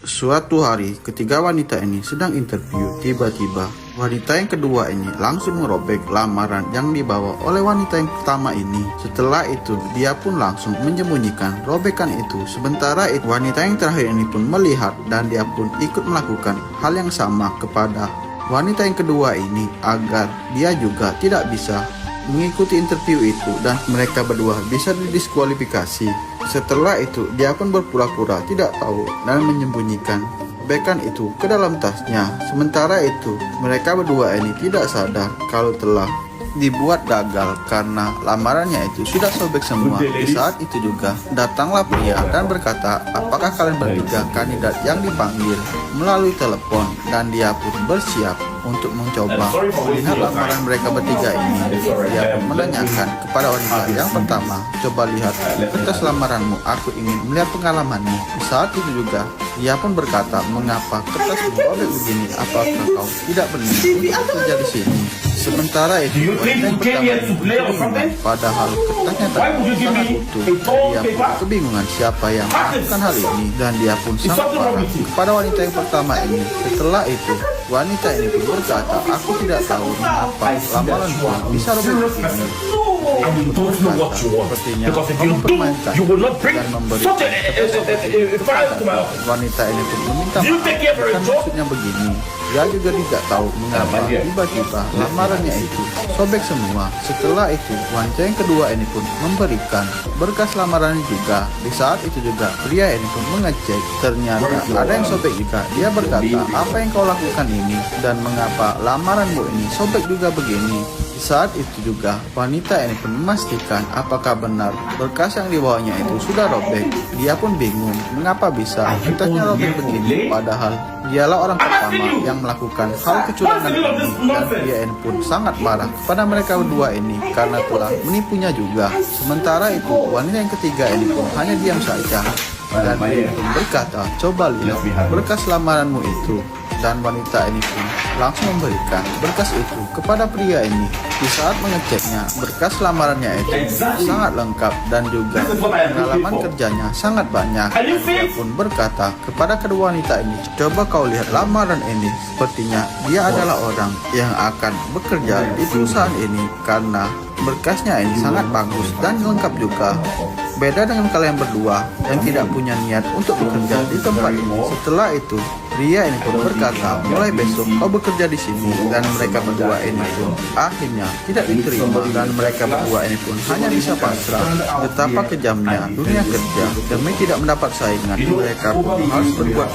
Suatu hari, ketiga wanita ini sedang interview. Tiba-tiba, wanita yang kedua ini langsung merobek lamaran yang dibawa oleh wanita yang pertama ini. Setelah itu, dia pun langsung menyembunyikan robekan itu. Sementara itu, wanita yang terakhir ini pun melihat dan dia pun ikut melakukan hal yang sama kepada wanita yang kedua ini agar dia juga tidak bisa mengikuti interview itu dan mereka berdua bisa didiskualifikasi. Setelah itu, dia pun berpura-pura tidak tahu dan menyembunyikan robekan itu ke dalam tasnya. Sementara itu, mereka berdua ini tidak sadar kalau telah dibuat gagal karena lamarannya itu sudah sobek semua. Di saat itu juga, datanglah pria dan berkata, apakah kalian bertiga kandidat yang dipanggil melalui telepon, dan dia pun bersiap untuk mencoba melihat lamaran mereka bertiga ini. Dia pun menanyakan kepada wanita yang pertama, coba lihat kertas lamaranmu, aku ingin melihat pengalamanmu. Di saat itu juga, dia pun berkata, mengapa kertasmu robek begini, apakah kau tidak berniat untuk bekerja di sini? Sementara itu, wanita yang pertama ini bingung, padahal kertasnya tadi sangat utuh. Dia pun kebingungan siapa yang melakukan hal ini, dan dia pun sangat marah kepada wanita yang pertama ini. Setelah itu, wanita ini pun berkata, aku tidak tahu mengapa lamaranku bisa robek begini. Sepertinya kau mempermainkan dan memberikan wanita ini pun meminta maaf, bukan maksudnya begini. Dia juga tidak tahu mengapa tiba-tiba lamarannya itu sobek semua. Setelah itu, wanita yang kedua ini pun memberikan berkas lamarannya juga. Di saat itu juga, pria ini pun mengecek, ternyata ada yang sobek juga. Dia berkata, apa yang kau lakukan ini dan mengapa lamaranmu ini sobek juga begini? Di saat itu juga, wanita ini pun memastikan apakah benar berkas yang dibawanya itu sudah robek. Dia pun bingung mengapa bisa kertasnya robek begini, padahal dialah orang pertama yang melakukan hal kecurangan ini, dan dia ini pun sangat marah kepada mereka berdua ini karena telah menipunya juga. Sementara itu, wanita yang ketiga ini pun hanya diam saja dan dia pun berkata, coba lihat berkas lamaranmu itu. Dan wanita ini pun langsung memberikan berkas itu kepada pria ini. Di saat mengeceknya, berkas lamarannya itu sangat lengkap dan juga pengalaman kerjanya sangat banyak. Dia pun berkata kepada kedua wanita ini, coba kau lihat lamaran ini. Sepertinya dia adalah orang yang akan bekerja di perusahaan ini karena berkasnya ini sangat bagus dan lengkap juga. Beda dengan kalian berdua yang tidak punya niat untuk bekerja di tempat ini. Setelah itu, pria ini pun berkata, mulai besok kau bekerja di sini. Dan mereka berdua ini pun akhirnya tidak diterima, dan mereka berdua ini pun hanya bisa pasrah. Betapa kejamnya dunia kerja, demi tidak mendapat saingan, mereka pun harus berbuat